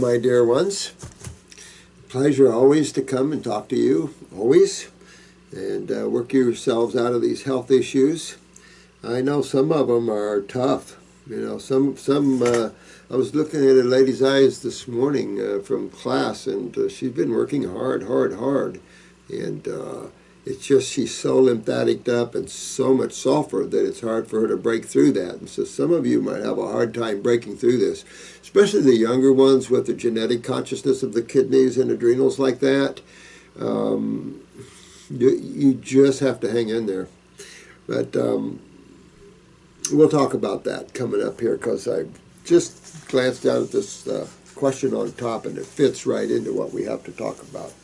my dear ones. Pleasure always to come and talk to you, always, and work yourselves out of these health issues. I know some of them are tough. You know, I was looking at a lady's eyes this morning from class, and she's been working hard, and it's just she's so lymphatic up and so much sulfur that it's hard for her to break through that. And so some of you might have a hard time breaking through this, especially the younger ones with the genetic consciousness of the kidneys and adrenals like that. You just have to hang in there. But we'll talk about that coming up here, because I just glanced down at this question on top, and it fits right into what we have to talk about.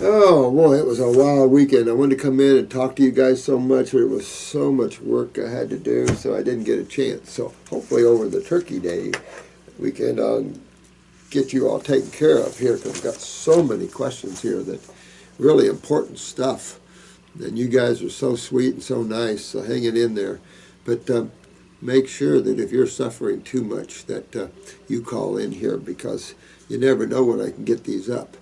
Oh, boy, it was a wild weekend. I wanted to come in and talk to you guys so much, but it was so much work I had to do, so I didn't get a chance. So hopefully over the Turkey Day weekend, I'll get you all taken care of here, because I've got so many questions here, that really important stuff. And you guys are so sweet and so nice, so hang it in there. But make sure that if you're suffering too much, that you call in here, because you never know when I can get these up.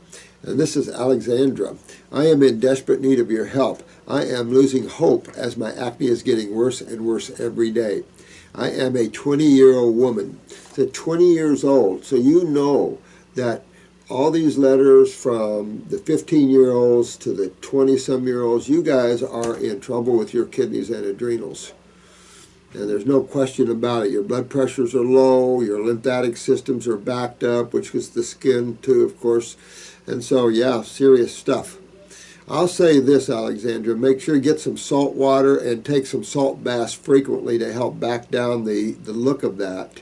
And this is Alexandra. I am in desperate need of your help. I am losing hope as my acne is getting worse and worse every day. I am a 20-year-old woman. So 20 years old. So you know that all these letters from the 15-year-olds to the 20-some-year-olds, you guys are in trouble with your kidneys and adrenals. And there's no question about it. Your blood pressures are low, your lymphatic systems are backed up, which is the skin too, of course. And so, yeah, serious stuff. I'll say this, Alexandra, make sure you get some salt water and take some salt baths frequently to help back down the look of that.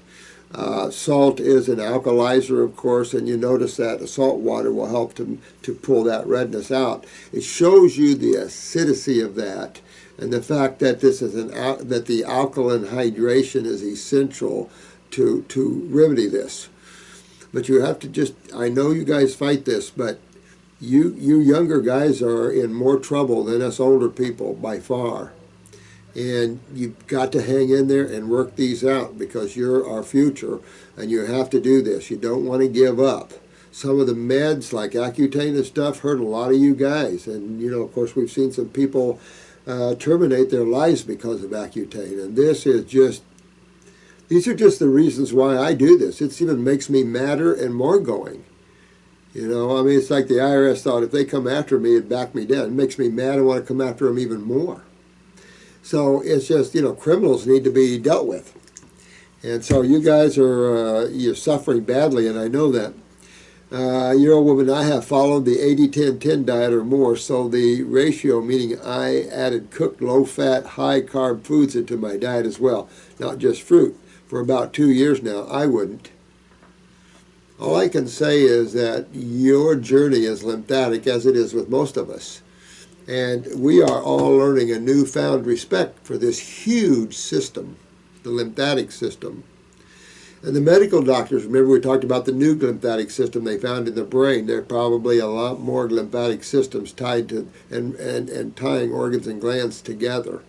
Salt is an alkalizer, of course, and you notice that the salt water will help to pull that redness out. It shows you the acidity of that, and the fact that this is that the alkaline hydration is essential to remedy this. But you have to just, I know you guys fight this, but you younger guys are in more trouble than us older people by far. And you've got to hang in there and work these out, because you're our future, and you have to do this. You don't want to give up. Some of the meds like Accutane and stuff hurt a lot of you guys. And, you know, of course, we've seen some people terminate their lives because of Accutane. And this is just, these are just the reasons why I do this. It even makes me madder and more going. You know, I mean, it's like the IRS thought if they come after me, it'd back me down. It makes me mad and want to come after them even more. So it's just, you know, criminals need to be dealt with. And so you guys are, you're suffering badly, and I know that. You're a woman, I have followed the 80-10-10 diet or more, so the ratio, meaning I added cooked, low-fat, high-carb foods into my diet as well, not just fruit. For about 2 years now, I wouldn't. All I can say is that your journey is lymphatic, as it is with most of us. And we are all learning a newfound respect for this huge system, the lymphatic system. And the medical doctors, remember we talked about the new lymphatic system they found in the brain. There are probably a lot more lymphatic systems tied to and tying organs and glands together.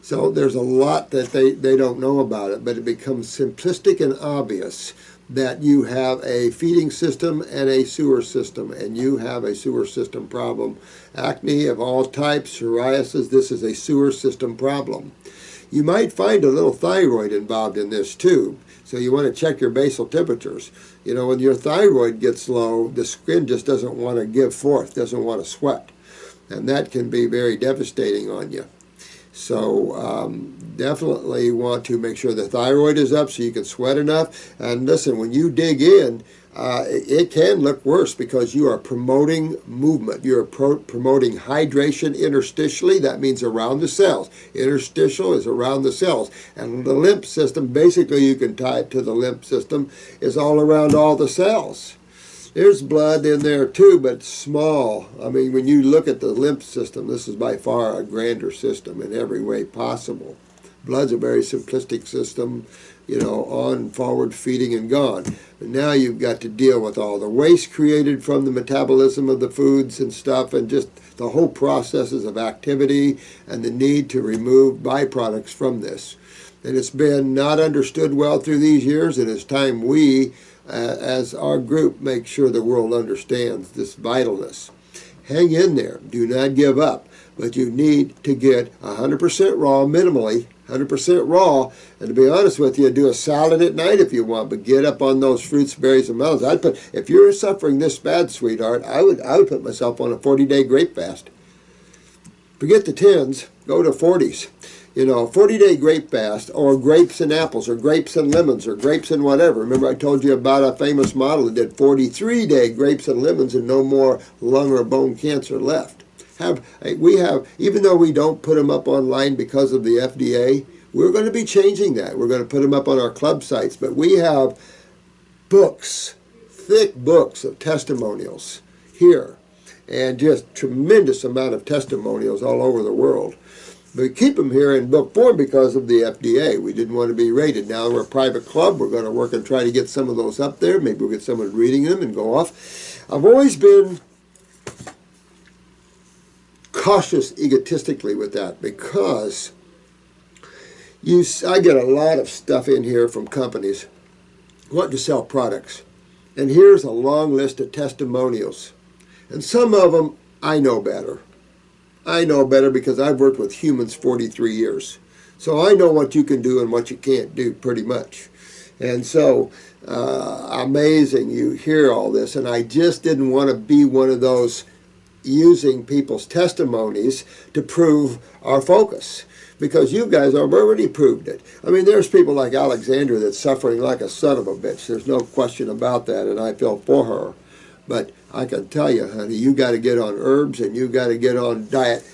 So there's a lot that they don't know about it, but it becomes simplistic and obvious that you have a feeding system and a sewer system, and you have a sewer system problem. Acne of all types, psoriasis, this is a sewer system problem. You might find a little thyroid involved in this too, so you want to check your basal temperatures. You know, when your thyroid gets low, the skin just doesn't want to give forth, doesn't want to sweat, and that can be very devastating on you. So definitely want to make sure the thyroid is up so you can sweat enough. And listen, when you dig in, it can look worse, because you are promoting movement. You're promoting hydration interstitially. That means around the cells. Interstitial is around the cells. And the lymph system, basically you can tie it to the lymph system, is all around all the cells. There's blood in there too, but small. I mean, when you look at the lymph system, this is by far a grander system in every way possible. Blood's a very simplistic system, you know, on, forward, feeding, and gone. But now you've got to deal with all the waste created from the metabolism of the foods and stuff, and just the whole processes of activity and the need to remove byproducts from this. And it's been not understood well through these years, and it's time we, as our group, make sure the world understands this vitalness. Hang in there. Do not give up. But you need to get 100% raw, minimally, 100% raw. And to be honest with you, do a salad at night if you want, but get up on those fruits, berries, and melons. If you're suffering this bad, sweetheart, I would put myself on a 40-day grape fast. Forget the 10s, go to 40s. You know, 40-day grape fast, or grapes and apples, or grapes and lemons, or grapes and whatever. Remember I told you about a famous model that did 43-day grapes and lemons and no more lung or bone cancer left. We have, even though we don't put them up online because of the FDA, we're going to be changing that. We're going to put them up on our club sites, but we have books, thick books of testimonials here, and just tremendous amount of testimonials all over the world. We keep them here in book form because of the FDA. We didn't want to be rated. Now we're a private club. We're going to work and try to get some of those up there. Maybe we'll get someone reading them and go off. I've always been cautious egotistically with that because I get a lot of stuff in here from companies wanting to sell products. And here's a long list of testimonials. And some of them I know better. I know better because I've worked with humans 43 years. So I know what you can do and what you can't do pretty much. And so, amazing you hear all this. And I just didn't want to be one of those using people's testimonies to prove our focus. Because you guys have already proved it. I mean, there's people like Alexandra that's suffering like a son of a bitch. There's no question about that, and I feel for her. But I can tell you, honey, you got to get on herbs and you got to get on diet,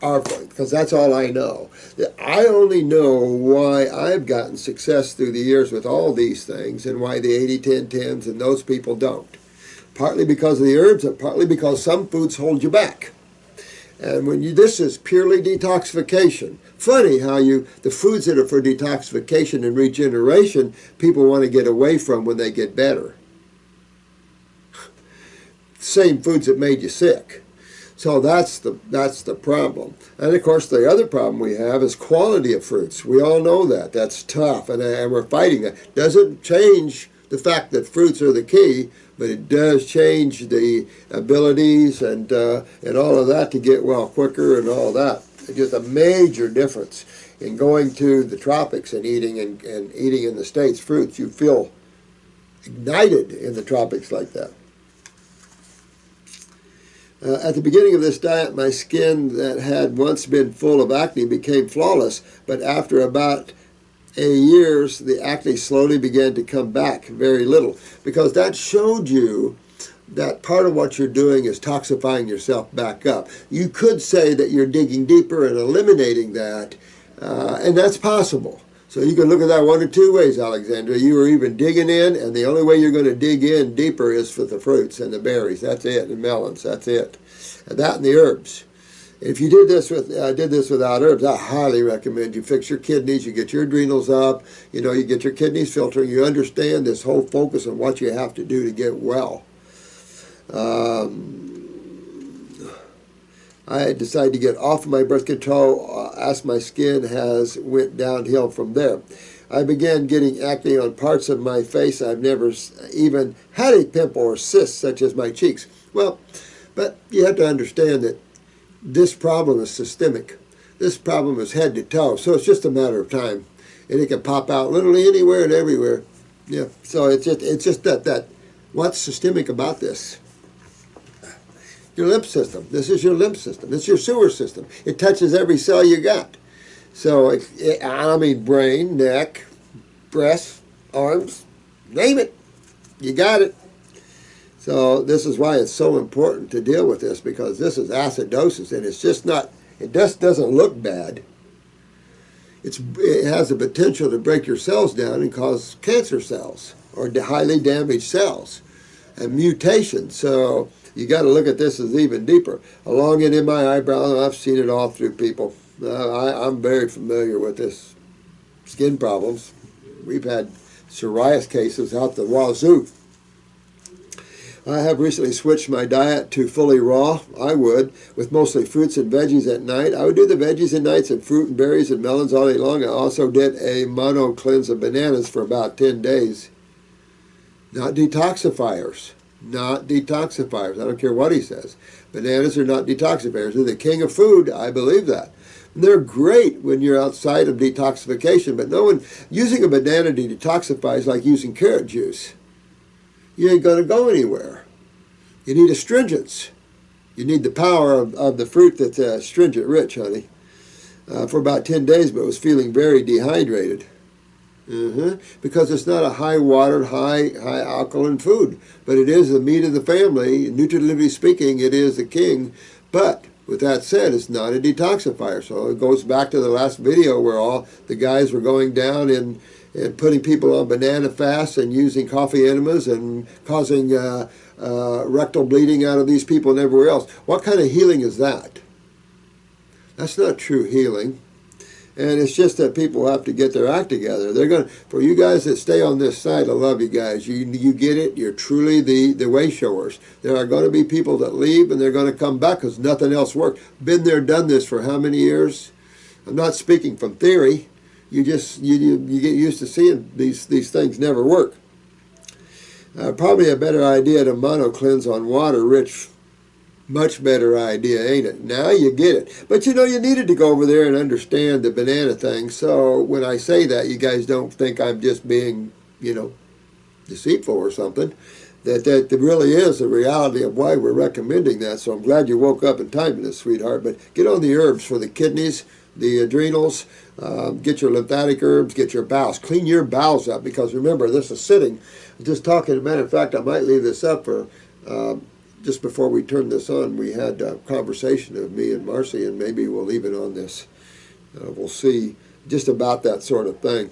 because that's all I know. I only know why I've gotten success through the years with all these things and why the 80-10-10s and those people don't. Partly because of the herbs and partly because some foods hold you back. And when this is purely detoxification. Funny how the foods that are for detoxification and regeneration, people want to get away from when they get better. Same foods that made you sick. So that's the problem. And of course the other problem we have is quality of fruits. We all know that. That's tough, and we're fighting that. Doesn't change the fact that fruits are the key, but it does change the abilities and all of that to get well quicker and all that. It's just a major difference in going to the tropics and eating in the States fruits. You feel ignited in the tropics like that. At the beginning of this diet, my skin that had once been full of acne became flawless, but after about years, the acne slowly began to come back, very little, because that showed you that part of what you're doing is toxifying yourself back up. You could say that you're digging deeper and eliminating that, and that's possible. So you can look at that one of two ways, Alexandra. You are even digging in, and the only way you're going to dig in deeper is for the fruits and the berries. That's it, and melons. That's it. And that and the herbs. If you did this without herbs, I highly recommend you fix your kidneys, you get your adrenals up, you get your kidneys filtering, you understand this whole focus on what you have to do to get well. I decided to get off my birth control as my skin went downhill from there. I began getting acne on parts of my face. I've never even had a pimple or cyst such as my cheeks. Well, but you have to understand that this problem is systemic. This problem is head to toe, so it's just a matter of time. And it can pop out literally anywhere and everywhere. Yeah, so it's just that what's systemic about this? Your lymph system. This is your lymph system. It's your sewer system. It touches every cell you got. So, I mean, brain, neck, breasts, arms, name it. You got it. So this is why it's so important to deal with this, because this is acidosis, and it's just not, it just doesn't look bad. It has the potential to break your cells down and cause cancer cells or highly damaged cells and mutations. So you got to look at this as even deeper. Along and in my eyebrow, I've seen it all through people. I'm very familiar with this skin problems. We've had psoriasis cases out the wazoo. I have recently switched my diet to fully raw. I would, with mostly fruits and veggies at night. I would do the veggies at nights and fruit and berries and melons all day long. I also did a mono cleanse of bananas for about 10 days. Not detoxifiers. Not detoxifiers. I don't care what he says. Bananas are not detoxifiers. They're the king of food. I believe that. And they're great when you're outside of detoxification, but no one using a banana to detoxify is like using carrot juice. You ain't going to go anywhere. You need astringents. You need the power of the fruit that's astringent rich, honey. For about 10 days, but was feeling very dehydrated. Because it's not a high-watered, high alkaline food. But it is the meat of the family. Nutritively speaking, it is the king. But with that said, it's not a detoxifier. So it goes back to the last video where all the guys were going down and putting people on banana fasts and using coffee enemas and causing rectal bleeding out of these people and everywhere else. What kind of healing is that? That's not true healing. And it's just that people have to get their act together. They're going to, for you guys that stay on this side, I love you guys. You get it. You're truly the way showers. There are going to be people that leave and they're going to come back because nothing else worked. Been there, done this for how many years? I'm not speaking from theory. You get used to seeing these things never work. Probably a better idea to mono cleanse on water rich. Much better idea, ain't it? Now you get it. But you know, you needed to go over there and understand the banana thing. So when I say that, you guys don't think I'm just being, deceitful or something. That really is the reality of why we're recommending that. So I'm glad you woke up in time to this, sweetheart. But get on the herbs for the kidneys, the adrenals, get your lymphatic herbs, get your bowels. Clean your bowels up because remember, this is sitting. Just talking, as a matter of fact, I might leave this up for, just before we turn this on, we had a conversation of me and Marcy, and maybe we'll leave it on this. We'll see, just about that sort of thing.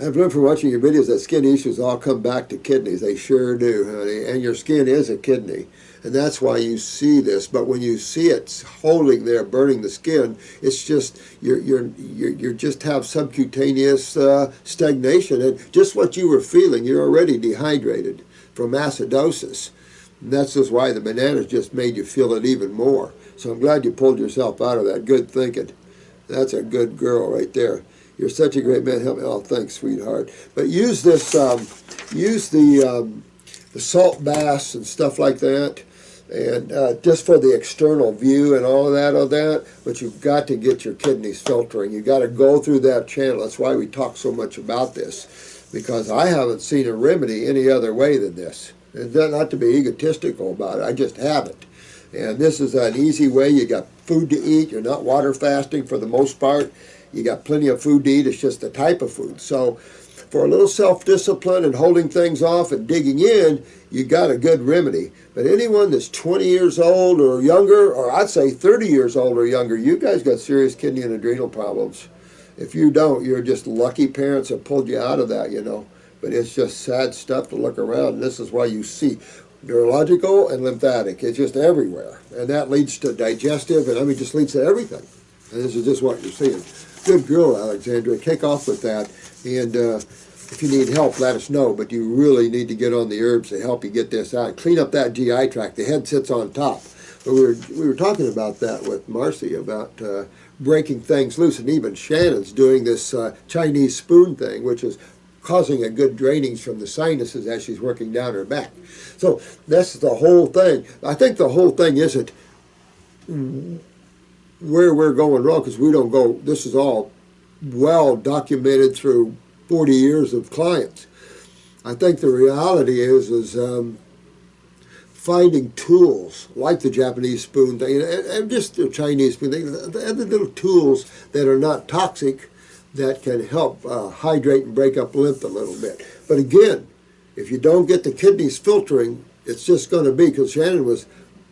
I've learned from watching your videos that skin issues all come back to kidneys. They sure do, honey. And your skin is a kidney. And that's why you see this. But when you see it holding there, burning the skin, it's just, you just have subcutaneous stagnation. And just what you were feeling, you're already dehydrated from acidosis. And that's just why the bananas just made you feel it even more. So I'm glad you pulled yourself out of that. Good thinking. That's a good girl right there. You're such a great man. Help me. Oh, thanks, sweetheart. But use this, use the salt baths and stuff like that, and just for the external view and all of that, but you've got to get your kidneys filtering. You've got to go through that channel. That's why we talk so much about this, because I haven't seen a remedy any other way than this. And not to be egotistical about it, I just haven't. And this is an easy way. You got food to eat. You're not water fasting for the most part. You got plenty of food to eat. It's just the type of food. So for a little self-discipline and holding things off and digging in, you got a good remedy. But anyone that's 20 years old or younger, or I'd say 30 years old or younger, you guys got serious kidney and adrenal problems. If you don't, you're just lucky parents have pulled you out of that, But it's just sad stuff to look around. And this is why you see neurological and lymphatic. It's just everywhere. And that leads to digestive, and just leads to everything. And this is just what you're seeing. Good girl, Alexandra. Kick off with that. And if you need help, let us know. But you really need to get on the herbs to help you get this out. Clean up that GI tract. The head sits on top. But we were talking about that with Marcy, about breaking things loose. And even Shannon's doing this Chinese spoon thing, which is causing a good drainage from the sinuses as she's working down her back. So that's the whole thing. I think the whole thing isn't where we're going wrong, because we don't go, this is all well documented through 40 years of clients. I think the reality is finding tools like the Japanese spoon thing and just the Chinese spoon thing, the little tools that are not toxic that can help hydrate and break up lymph a little bit. But again, if you don't get the kidneys filtering, it's just going to be, because Shannon was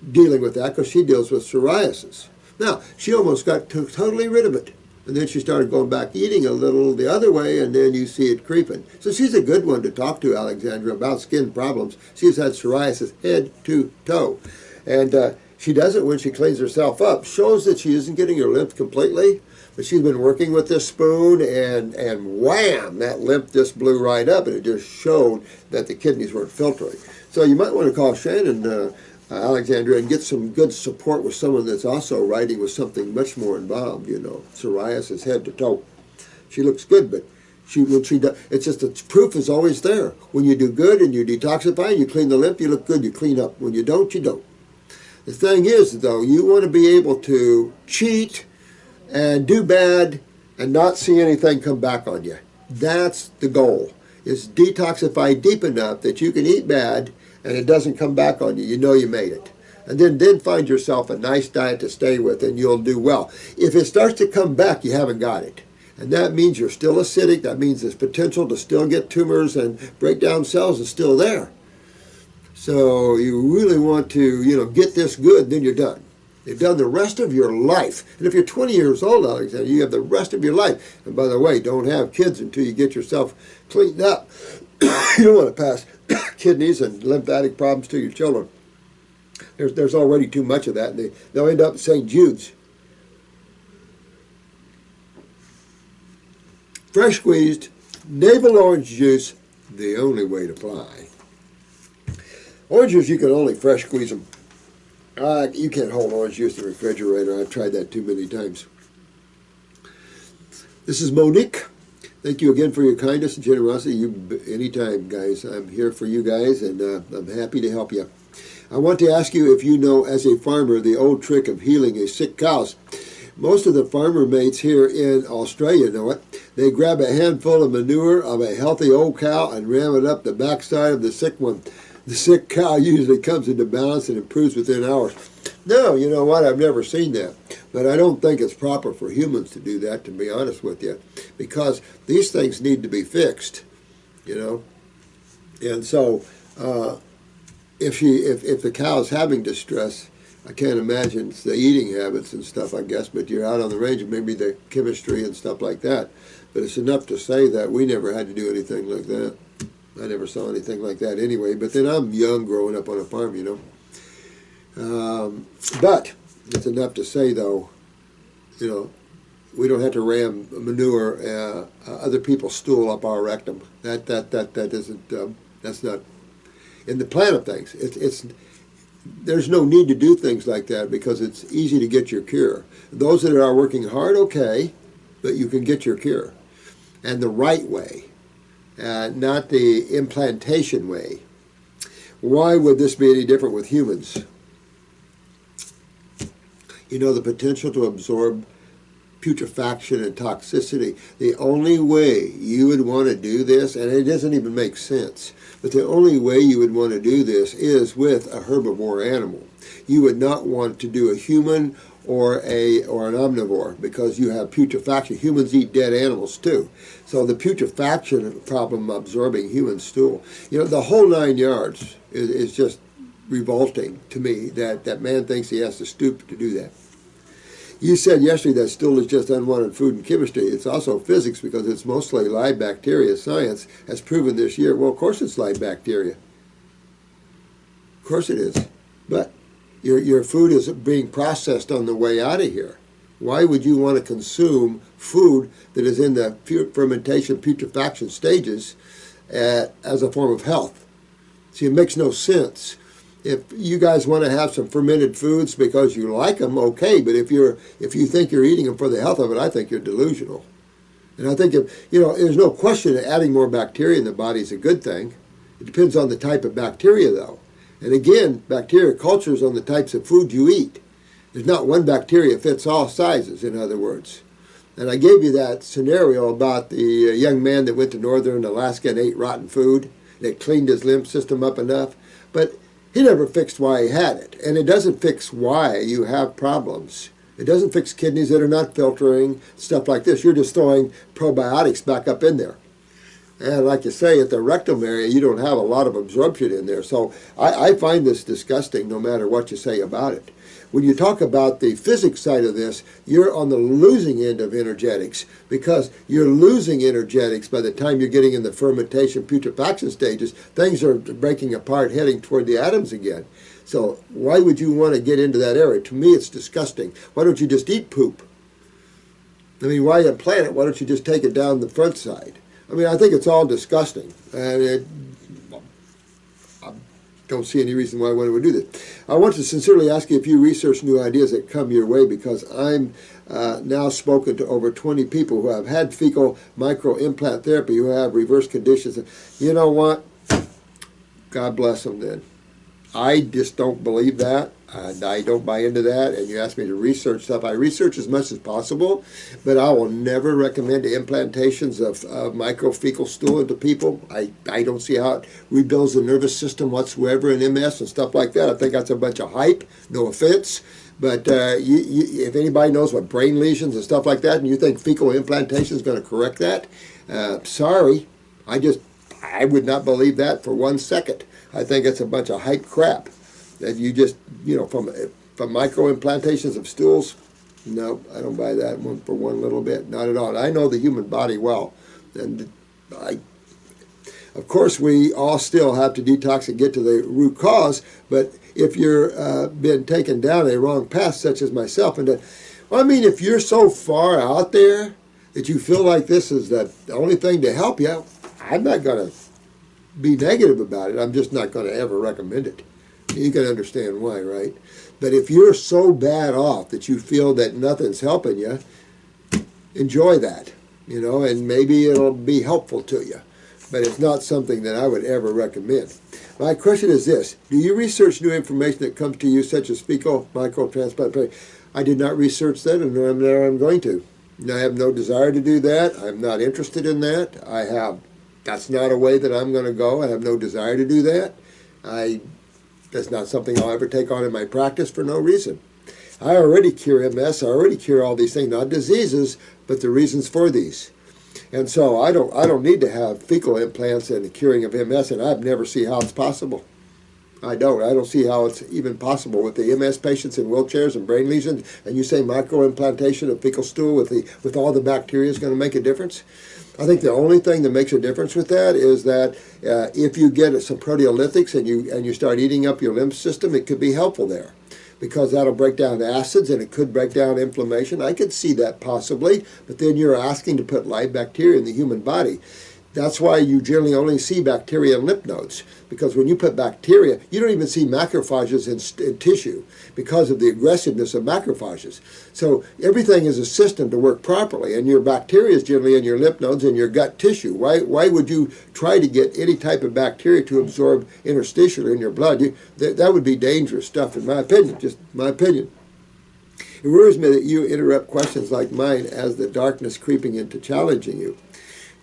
dealing with that because she deals with psoriasis. Now, she almost got totally rid of it. And then she started going back eating a little the other way, and then you see it creeping. So she's a good one to talk to, Alexandra, about skin problems. She's had psoriasis head to toe. And She does it when she cleans herself up. Shows that she isn't getting her lymph completely, but she's been working with this spoon, and wham, that lymph just blew right up, and it just showed that the kidneys weren't filtering. So you might want to call Shannon Alexandria and get some good support with someone that's also writing with something much more involved, you know, psoriasis head to toe. She looks good, but when she does, it's just the proof is always there. When you do good and you detoxify and you clean the lymph, you look good, you clean up. When you don't, you don't. The thing is, though, you want to be able to cheat and do bad and not see anything come back on you. That's the goal, is detoxify deep enough that you can eat bad and it doesn't come back on you. You know you made it. And then find yourself a nice diet to stay with and you'll do well. If it starts to come back, you haven't got it. And that means you're still acidic. That means there's potential to still get tumors and break down cells is still there. So you really want to, you know, get this good, then you're done. You've done the rest of your life. And if you're 20 years old, Alexander, you have the rest of your life. And by the way, don't have kids until you get yourself cleaned up. You don't want to pass kidneys and lymphatic problems to your children. There's already too much of that, and they'll end up at St. Jude's. Fresh squeezed navel orange juice, the only way to fly. Oranges, you can only fresh squeeze them. You can't hold orange juice in the refrigerator. I've tried that too many times. This is Monique. Thank you again for your kindness and generosity. Anytime, guys. I'm here for you guys, and I'm happy to help you. I want to ask you if you know, as a farmer, the old trick of healing a sick cow. Most of the farmer mates here in Australia know it. They grab a handful of manure of a healthy old cow and ram it up the backside of the sick one. The sick cow usually comes into balance and improves within hours. No, you know what? I've never seen that. But I don't think it's proper for humans to do that, to be honest with you, because these things need to be fixed, you know. And so if the cow's having distress, I can't imagine it's the eating habits and stuff, I guess, but you're out on the range and maybe the chemistry and stuff like that. But it's enough to say that we never had to do anything like that. I never saw anything like that anyway. But then I'm young growing up on a farm, you know. But it's enough to say, though, you know, we don't have to ram manure, other people's stool up our rectum. That isn't, that's not in the plan of things. There's no need to do things like that because it's easy to get your cure. Those that are working hard, okay, but you can get your cure. And the right way, not the implantation way. Why would this be any different with humans? You know, the potential to absorb putrefaction and toxicity. The only way you would want to do this, and it doesn't even make sense, but the only way you would want to do this is with a herbivore animal. You would not want to do a human or an omnivore because you have putrefaction. Humans eat dead animals too. So the putrefaction problem absorbing human stool, you know, the whole 9 yards is just revolting to me that man thinks he has to stoop to do that. You said yesterday that stool is just unwanted food and chemistry. It's also physics because it's mostly live bacteria. Science has proven this year. Well, of course it's live bacteria. Of course it is. But your food is being processed on the way out of here. Why would you want to consume food that is in the fermentation, putrefaction stages as a form of health? See, it makes no sense. If you guys want to have some fermented foods because you like them, okay. But if you think you're eating them for the health of it, I think you're delusional. And I think there's no question that adding more bacteria in the body is a good thing. It depends on the type of bacteria, though. And again, bacteria cultures on the types of food you eat. There's not one bacteria fits all sizes, in other words. And I gave you that scenario about the young man that went to northern Alaska and ate rotten food. And it cleaned his lymph system up enough. But he never fixed why he had it. And it doesn't fix why you have problems. It doesn't fix kidneys that are not filtering, stuff like this. You're just throwing probiotics back up in there. And like you say, at the rectum area, you don't have a lot of absorption in there. So I find this disgusting no matter what you say about it. When you talk about the physics side of this, you're on the losing end of energetics because you're losing energetics by the time you're getting in the fermentation, putrefaction stages. Things are breaking apart, heading toward the atoms again. So why would you want to get into that area? To me, it's disgusting. Why don't you just eat poop? I mean, why implant it? Why don't you just take it down the front side? I mean, I think it's all disgusting. And I don't see any reason why one would do this. I want to sincerely ask you if you research new ideas that come your way, because I'm now spoken to over 20 people who have had fecal micro-implant therapy, who have reverse conditions. You know what? God bless them then. I just don't believe that, and I don't buy into that. And you ask me to research stuff. I research as much as possible, but I will never recommend implantations of microfecal stool into people. I don't see how it rebuilds the nervous system whatsoever in MS and stuff like that. I think that's a bunch of hype, no offense. But if anybody knows what brain lesions and stuff like that, and you think fecal implantation is going to correct that, sorry. I would not believe that for 1 second. I think it's a bunch of hype crap that you just, from micro-implantations of stools, no, I don't buy that one for one little bit, not at all. I know the human body well, and of course, we all still have to detox and get to the root cause, but if you're been taken down a wrong path, such as myself, if you're so far out there that you feel like this is the only thing to help you, I'm not going to be negative about it. I'm just not going to ever recommend it. You can understand why, right? But if you're so bad off that you feel that nothing's helping you, enjoy that, and maybe it'll be helpful to you. But it's not something that I would ever recommend. My question is this: do you research new information that comes to you, such as fecal microtransplant? I did not research that, and I'm going to. I have no desire to do that. I'm not interested in that. That's not a way that I'm going to go. I have no desire to do that. That's not something I'll ever take on in my practice for no reason. I already cure MS. I already cure all these things, not diseases, but the reasons for these. And so I don't need to have fecal implants and the curing of MS, and I've never seen how it's possible. I don't see how it's even possible with the MS patients in wheelchairs and brain lesions, and you say micro-implantation of fecal stool with all the bacteria is going to make a difference? I think the only thing that makes a difference with that is that if you get some proteolytics and you start eating up your lymph system, it could be helpful there, because that'll break down acids and it could break down inflammation. I could see that possibly, but then you're asking to put live bacteria in the human body. That's why you generally only see bacteria in lymph nodes, because when you put bacteria, you don't even see macrophages in tissue because of the aggressiveness of macrophages. So everything is a system to work properly, and your bacteria is generally in your lymph nodes and your gut tissue. Why would you try to get any type of bacteria to absorb interstitially in your blood? That would be dangerous stuff, in my opinion, just my opinion. It worries me that you interrupt questions like mine as the darkness creeping into challenging you.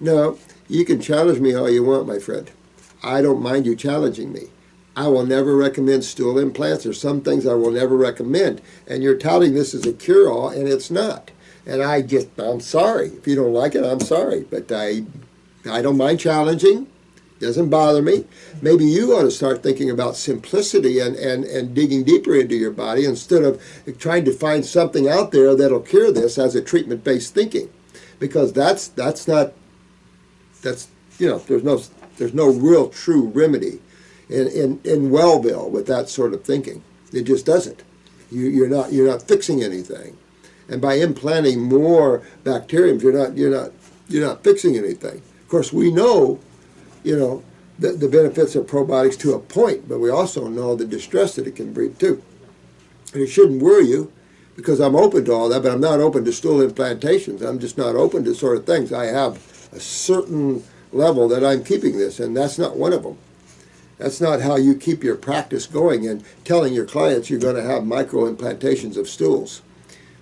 No. You can challenge me all you want, my friend. I don't mind you challenging me. I will never recommend stool implants. There's some things I will never recommend. And you're touting this as a cure-all, and it's not. And I'm sorry. If you don't like it, I'm sorry. But I don't mind challenging. Doesn't bother me. Maybe you ought to start thinking about simplicity and digging deeper into your body instead of trying to find something out there that'll cure this as a treatment-based thinking. Because there's no real true remedy in Wellville with that sort of thinking. It just doesn't. You're not fixing anything, and by implanting more bacteriums, you're not fixing anything. Of course, we know, the benefits of probiotics to a point, but we also know the distress that it can bring too. And it shouldn't worry you, because I'm open to all that, but I'm not open to stool implantations. I'm just not open to sort of things. I have a certain level that I'm keeping this, and that's not one of them. That's not how you keep your practice going and telling your clients you're going to have micro-implantations of stools.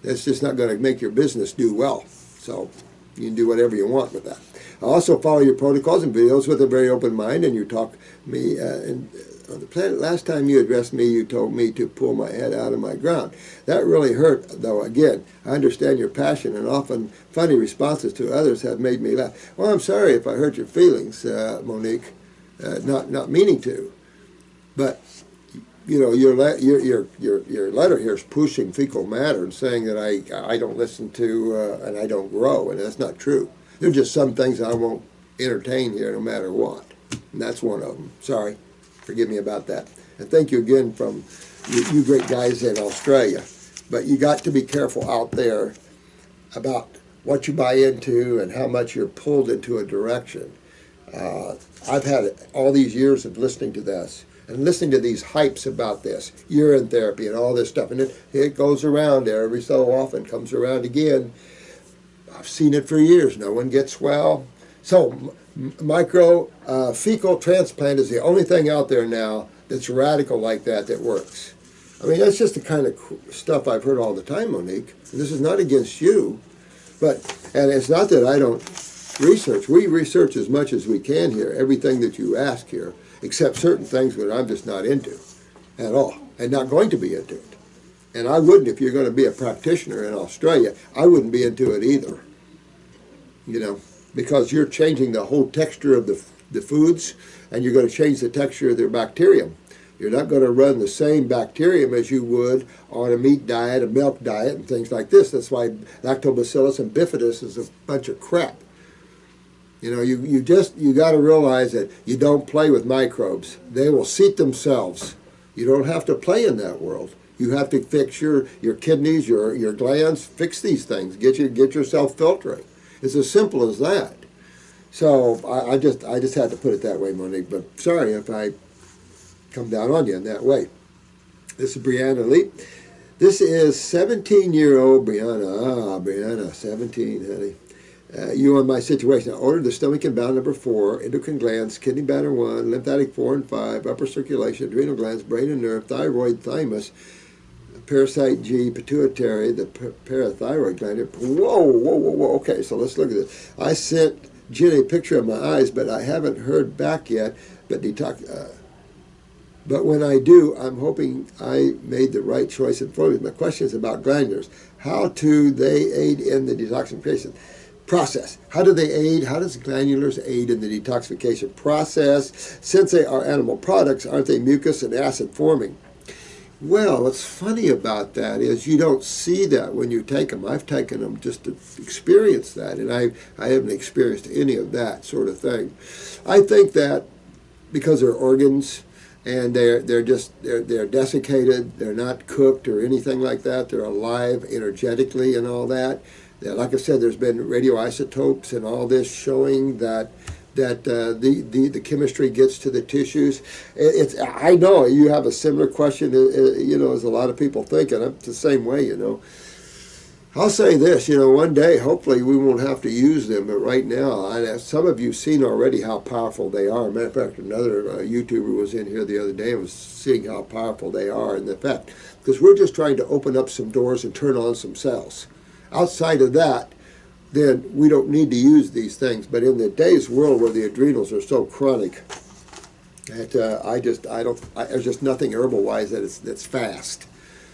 That's just not going to make your business do well. So you can do whatever you want with that. I also follow your protocols and videos with a very open mind, and you talk to me on the planet. Last time you addressed me, you told me to pull my head out of my ground. That really hurt, though. Again, I understand your passion, and often funny responses to others have made me laugh. Well, I'm sorry if I hurt your feelings, Monique. Not meaning to, but your letter here is pushing fecal matter and saying that I don't listen to and I don't grow, and that's not true. There are just some things I won't entertain here no matter what, and that's one of them. Sorry, forgive me about that. And thank you again from you great guys in Australia. But you got to be careful out there about what you buy into and how much you're pulled into a direction. I've had all these years of listening to this and listening to these hypes about this, urine therapy and all this stuff. And it goes around there every so often, comes around again. I've seen it for years. No one gets well. So fecal transplant is the only thing out there now that's radical like that works. I mean, that's just the kind of stuff I've heard all the time, Monique. And this is not against you, and it's not that I don't research. We research as much as we can here, everything that you ask here, except certain things that I'm just not into at all, and not going to be into it. And I wouldn't, if you're going to be a practitioner in Australia, I wouldn't be into it either. You know, because you're changing the whole texture of the foods, and you're going to change the texture of their bacterium. You're not going to run the same bacterium as you would on a meat diet, a milk diet, and things like this. That's why lactobacillus and bifidus is a bunch of crap. You know, you got to realize that you don't play with microbes. They will seat themselves. You don't have to play in that world. You have to fix your kidneys, your glands, fix these things. Get yourself filtering. It's as simple as that. So I just had to put it that way, Monique. But sorry if I come down on you in that way. This is Brianna Lee. This is 17-year-old Brianna. Brianna, 17, honey. You on my situation. I ordered the stomach and bowel number 4, endocrine glands, kidney banner 1, lymphatic 4 and 5, upper circulation, adrenal glands, brain and nerve, thyroid, thymus, parasite G, pituitary, the parathyroid gland. Whoa. Okay, so let's look at this. I sent Jen a picture of my eyes, but I haven't heard back yet. But when I do, I'm hoping I made the right choice in front of me. My question is about glandulars. How do they aid in the detoxification process? How do they aid? How does glandulars aid in the detoxification process? Since they are animal products, aren't they mucus and acid forming? Well, what's funny about that is you don't see that when you take them. I've taken them just to experience that, and I haven't experienced any of that sort of thing. I think that because they're organs, and they're desiccated, they're not cooked or anything like that, they're alive energetically and all that. Like I said, there's been radioisotopes and all this showing that the chemistry gets to the tissues. I know you have a similar question, as a lot of people think, and I'm the same way, I'll say this, one day, hopefully we won't have to use them, but right now, some of you have seen already how powerful they are. Matter of fact, another YouTuber was in here the other day and was seeing how powerful they are, and the fact, because we're just trying to open up some doors and turn on some cells. Outside of that, then we don't need to use these things. But in today's world where the adrenals are so chronic, that there's just nothing herbal-wise that's fast.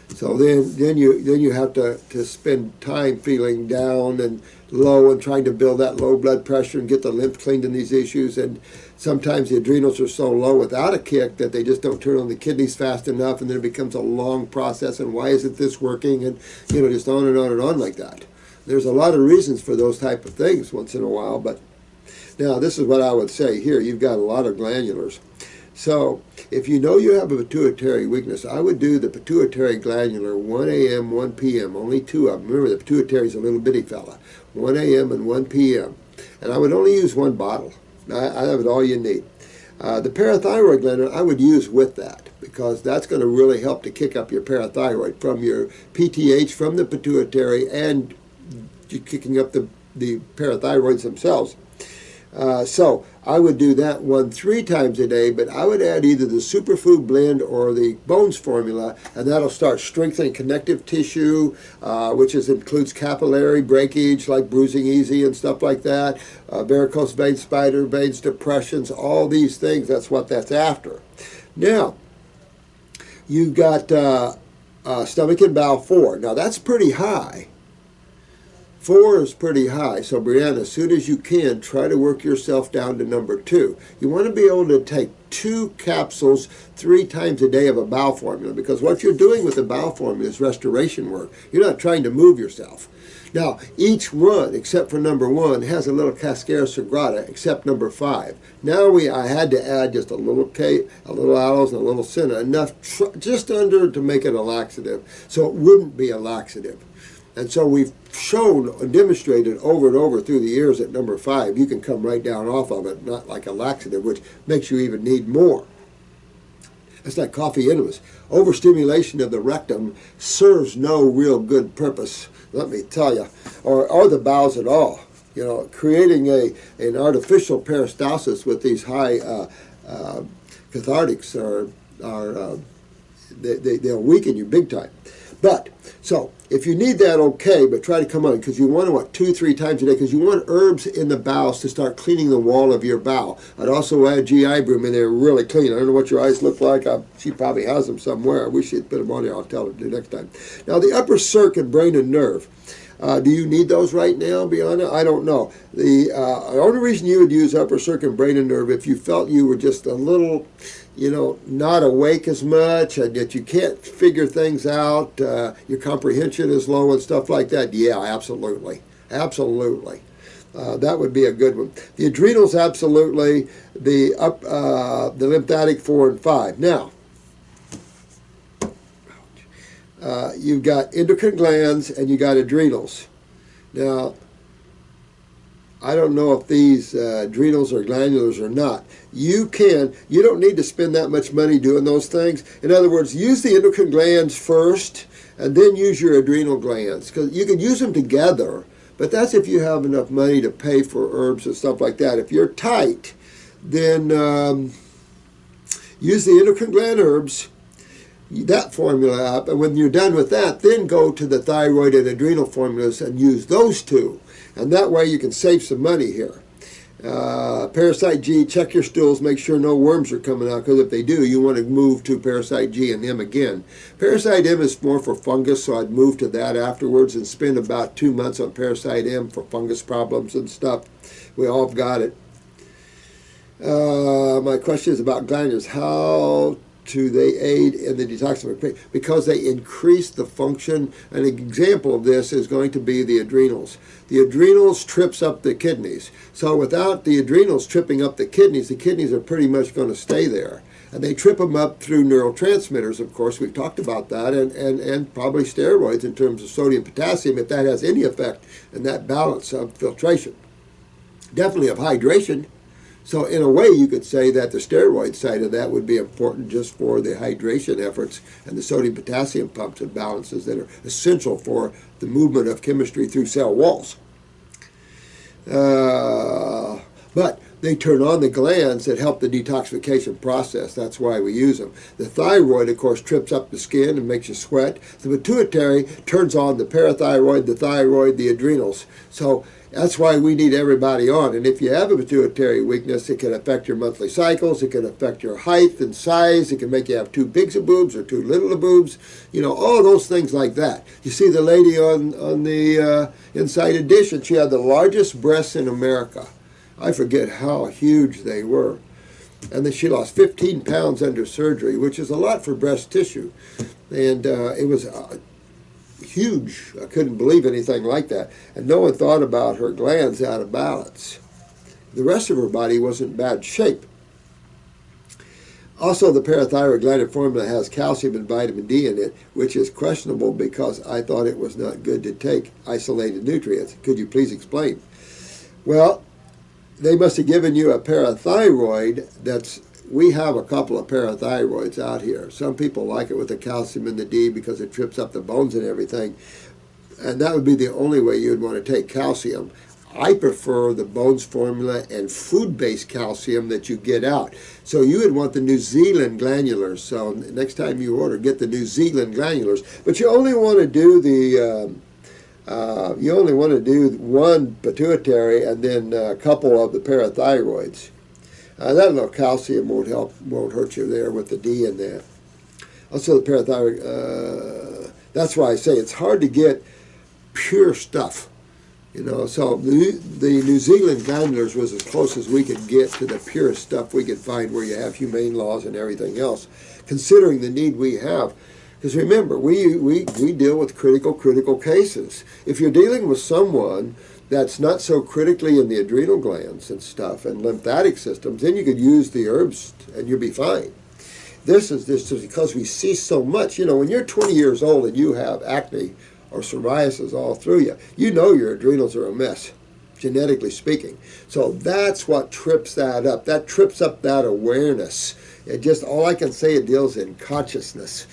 So then you have to spend time feeling down and low and trying to build that low blood pressure and get the lymph cleaned in these issues. And sometimes the adrenals are so low without a kick that they just don't turn on the kidneys fast enough, and then it becomes a long process. And why isn't this working? And just on and on and on like that. There's a lot of reasons for those type of things once in a while. But now this is what I would say here. You've got a lot of glandulars. So if you know you have a pituitary weakness, I would do the pituitary glandular 1 a.m., 1 p.m., only 2 of them. Remember, the pituitary is a little bitty fella. 1 a.m. and 1 p.m. And I would only use 1 bottle. I have it all you need. The parathyroid glandular I would use with that, because that's going to really help to kick up your parathyroid from your PTH, from the pituitary, and kicking up the parathyroids themselves. So I would do that 3 times a day, but I would add either the superfood blend or the bones formula, and that'll start strengthening connective tissue, which includes capillary breakage like bruising easy and stuff like that, varicose veins, spider veins, depressions, all these things. That's what that's after. Now, you've got stomach and bowel 4. Now that's pretty high 4 is pretty high. So Brianna, as soon as you can, try to work yourself down to number 2. You want to be able to take 2 capsules 3 times a day of a bowel formula, because what you're doing with the bowel formula is restoration work. You're not trying to move yourself. Now, each one, except for number 1, has a little cascara sagrada, except number 5. Now I had to add just a little a little aloes, and a little senna, enough just under to make it a laxative, so it wouldn't be a laxative. And so we've shown and demonstrated over and over through the years that number 5, you can come right down off of it, not like a laxative, which makes you even need more. It's like coffee enemas. Overstimulation of the rectum serves no real good purpose, let me tell you, or the bowels at all. You know, creating an artificial peristalsis with these high cathartics they'll weaken you big time. But, so, if you need that, okay, but try to come on, because you want to, 2-3 times a day, because you want herbs in the bowels to start cleaning the wall of your bowel. I'd also add GI broom in there, really clean. I don't know what your eyes look like. She probably has them somewhere. I wish she'd put them on there. I'll tell her to next time. Now, the upper circ and brain and nerve. Do you need those right now, Bianna? I don't know. The only reason you would use upper circ and brain and nerve if you felt you were just a little, you know, not awake as much, and that you can't figure things out, your comprehension is low and stuff like that. Yeah, absolutely. Absolutely. That would be a good one. The adrenals, absolutely. The lymphatic 4 and 5. Now, you've got endocrine glands and you got adrenals. Now, I don't know if these adrenals are glandulars or not. You don't need to spend that much money doing those things. In other words, use the endocrine glands first and then use your adrenal glands, because you can use them together, but that's if you have enough money to pay for herbs and stuff like that. If you're tight, then use the endocrine gland herbs, that formula up, and when you're done with that, then go to the thyroid and adrenal formulas and use those two. And that way you can save some money here. Parasite G, check your stools, make sure no worms are coming out, because if they do, you want to move to Parasite G and M again. Parasite M is more for fungus, so I'd move to that afterwards and spend about 2 months on Parasite M for fungus problems and stuff. We all have got it. My question is about glandulars. How do they aid in the detoxification? Because they increase the function. An example of this is going to be the adrenals. The adrenals trips up the kidneys. So without the adrenals tripping up the kidneys are pretty much going to stay there. And they trip them up through neurotransmitters, of course. We've talked about that, and probably steroids in terms of sodium, potassium, if that has any effect in that balance of filtration. Definitely of hydration. So in a way, you could say that the steroid side of that would be important just for the hydration efforts and the sodium-potassium pumps and balances that are essential for the movement of chemistry through cell walls. But they turn on the glands that help the detoxification process. That's why we use them. The thyroid, of course, trips up the skin and makes you sweat. The pituitary turns on the parathyroid, the thyroid, the adrenals. So that's why we need everybody on. And if you have a pituitary weakness, it can affect your monthly cycles. It can affect your height and size. It can make you have too big of boobs or too little of boobs. You know, all those things like that. You see the lady on the Inside Edition, she had the largest breasts in America. I forget how huge they were. And then she lost 15 pounds under surgery, which is a lot for breast tissue. And it was huge. I couldn't believe anything like that. And no one thought about her glands out of balance. The rest of her body was in bad shape. Also, the parathyroid gland formula has calcium and vitamin D in it, which is questionable because I thought it was not good to take isolated nutrients. Could you please explain? Well, they must have given you a parathyroid that's, we have a couple of parathyroids out here. Some people like it with the calcium and the D because it trips up the bones and everything. And that would be the only way you'd want to take calcium. I prefer the Bones formula and food-based calcium that you get out. So you would want the New Zealand glandulars. So next time you order, get the New Zealand glandulars. But you only want to do the one pituitary and then a couple of the parathyroids. That little calcium won't hurt you there with the D in there. Also the parathyroid, that's why I say it's hard to get pure stuff You know, so the New Zealand glandulars was as close as we could get to the purest stuff we could find where you have humane laws and everything else, considering the need we have. Because remember, we deal with critical cases. If you're dealing with someone that's not so critically in the adrenal glands and stuff and lymphatic systems, then you could use the herbs and you'll be fine. This is because we see so much. You know, when you're 20 years old and you have acne or psoriasis all through you, you know your adrenals are a mess, genetically speaking. So that's what trips that up. That trips up that awareness. It just, all I can say, it deals in consciousness,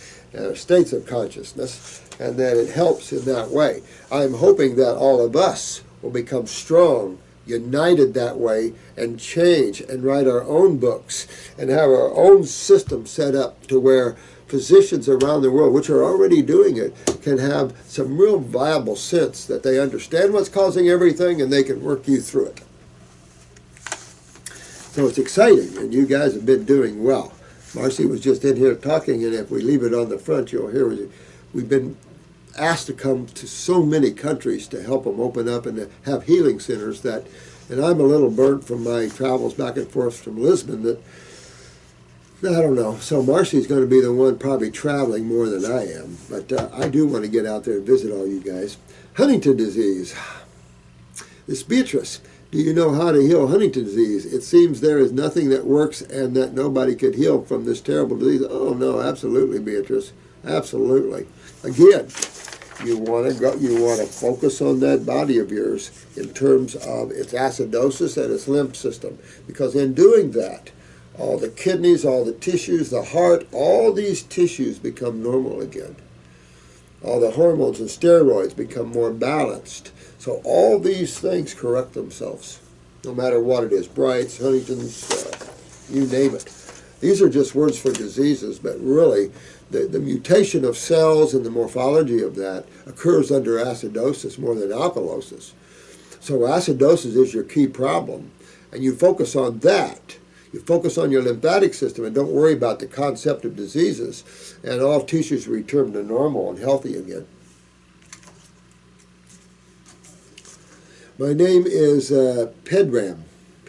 states of consciousness, and that it helps in that way. I'm hoping that all of us will become strong, united that way, and change and write our own books and have our own system set up to where physicians around the world, which are already doing it, can have some real viable sense that they understand what's causing everything and they can work you through it. So it's exciting, and you guys have been doing well. Marcy was just in here talking, and if we leave it on the front, you'll hear we've been asked to come to so many countries to help them open up and to have healing centers that, and I'm a little burnt from my travels back and forth from Lisbon that, I don't know. So Marcy's going to be the one probably traveling more than I am. But I do want to get out there and visit all you guys. Huntington disease. This Beatrice, do you know how to heal Huntington disease? It seems there is nothing that works and that nobody could heal from this terrible disease. Oh, no, absolutely, Beatrice. Absolutely. Again, you want to focus on that body of yours in terms of its acidosis and its lymph system. Because in doing that, all the kidneys, all the tissues, the heart, all these tissues become normal again. All the hormones and steroids become more balanced. So all these things correct themselves, no matter what it is. Brights, Huntington's, you name it. These are just words for diseases, but really the mutation of cells and the morphology of that occurs under acidosis more than alkalosis. So acidosis is your key problem, and you focus on that. You focus on your lymphatic system and don't worry about the concept of diseases, and all tissues return to normal and healthy again. My name is Pedram.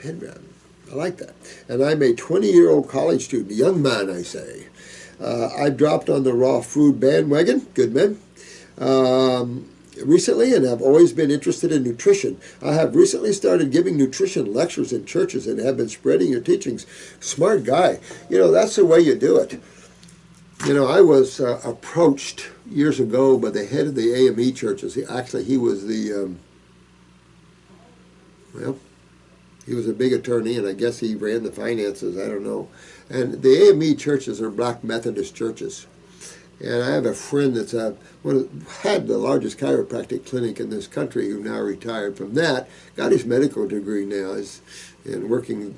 I like that. And I'm a 20-year-old college student, a young man, I say. I've dropped on the raw food bandwagon, good man, recently, and I've always been interested in nutrition. I have recently started giving nutrition lectures in churches and have been spreading your teachings. Smart guy. You know, that's the way you do it. You know, I was approached years ago by the head of the AME churches. He was the, he was a big attorney, and I guess he ran the finances, I don't know. And the AME churches are Black Methodist churches. And I have a friend that's had the largest chiropractic clinic in this country who now retired from that, got his medical degree now, is working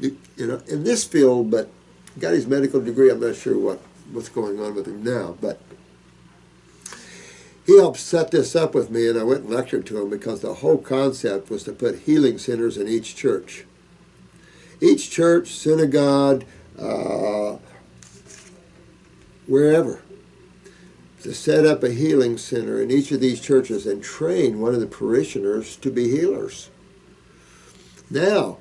in this field, but got his medical degree. I'm not sure what's going on with him now, but he helped set this up with me, and I went and lectured to him because the whole concept was to put healing centers in each church. Each church, synagogue, wherever, to set up a healing center in each of these churches and train one of the parishioners to be healers. Now,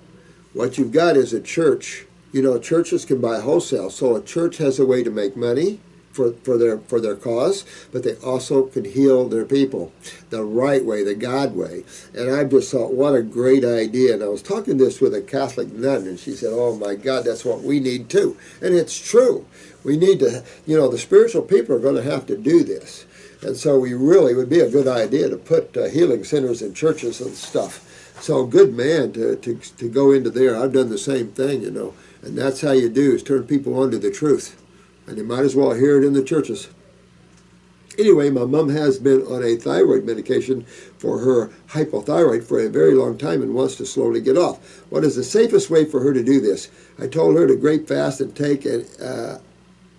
what you've got is a church. You know, churches can buy wholesale, so a church has a way to make money for their cause, but they also can heal their people the right way, the God way. And I just thought, what a great idea. And I was talking this with a Catholic nun, and she said, oh my God, that's what we need too. And it's true. We need to, the spiritual people are going to have to do this. And so it would be a good idea to put healing centers in churches and stuff. So good man to go into there. I've done the same thing, and that's how you do, is turn people on to the truth. And you might as well hear it in the churches. Anyway, my mom has been on a thyroid medication for her hypothyroid for a very long time and wants to slowly get off. What is the safest way for her to do this? I told her to grape fast and take an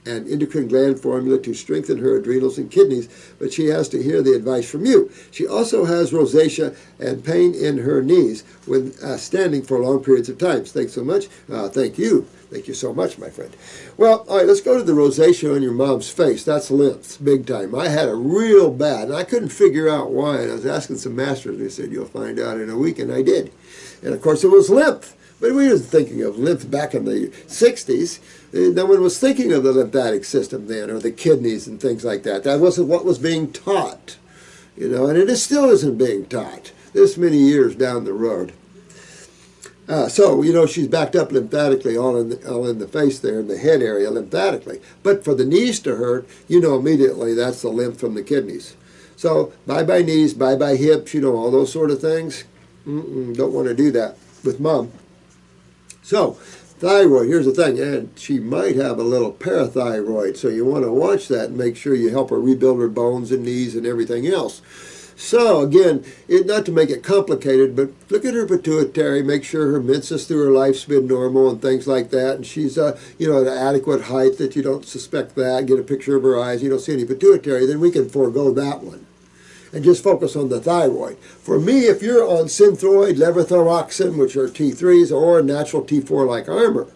endocrine gland formula to strengthen her adrenals and kidneys, but she has to hear the advice from you. She also has rosacea and pain in her knees when standing for long periods of time. Thanks so much. Thank you. Thank you so much, my friend. Well, all right, let's go to the rosacea on your mom's face. That's lymph, big time. I had it real bad, and I couldn't figure out why. And I was asking some masters, and they said, you'll find out in a week, and I did. And, of course, it was lymph. But we wasn't thinking of lymph back in the 60s. No one was thinking of the lymphatic system then, or the kidneys and things like that. That wasn't what was being taught, you know, and it still isn't being taught this many years down the road. So, you know, she's backed up lymphatically all in the face there, in the head area lymphatically. But for the knees to hurt, you know immediately that's the lymph from the kidneys. So, bye-bye knees, bye-bye hips, you know, all those sort of things. Don't want to do that with Mom. So, thyroid, here's the thing, and she might have a little parathyroid, so you want to watch that and make sure you help her rebuild her bones and knees and everything else. So, again, not to make it complicated, but look at her pituitary, make sure her menses through her life's been normal and things like that, and she's, you know, at an adequate height that you don't suspect that, get a picture of her eyes, you don't see any pituitary, then we can forego that one and just focus on the thyroid. For me, if you're on Synthroid, levothyroxine, which are T3s, or natural T4 like Armor,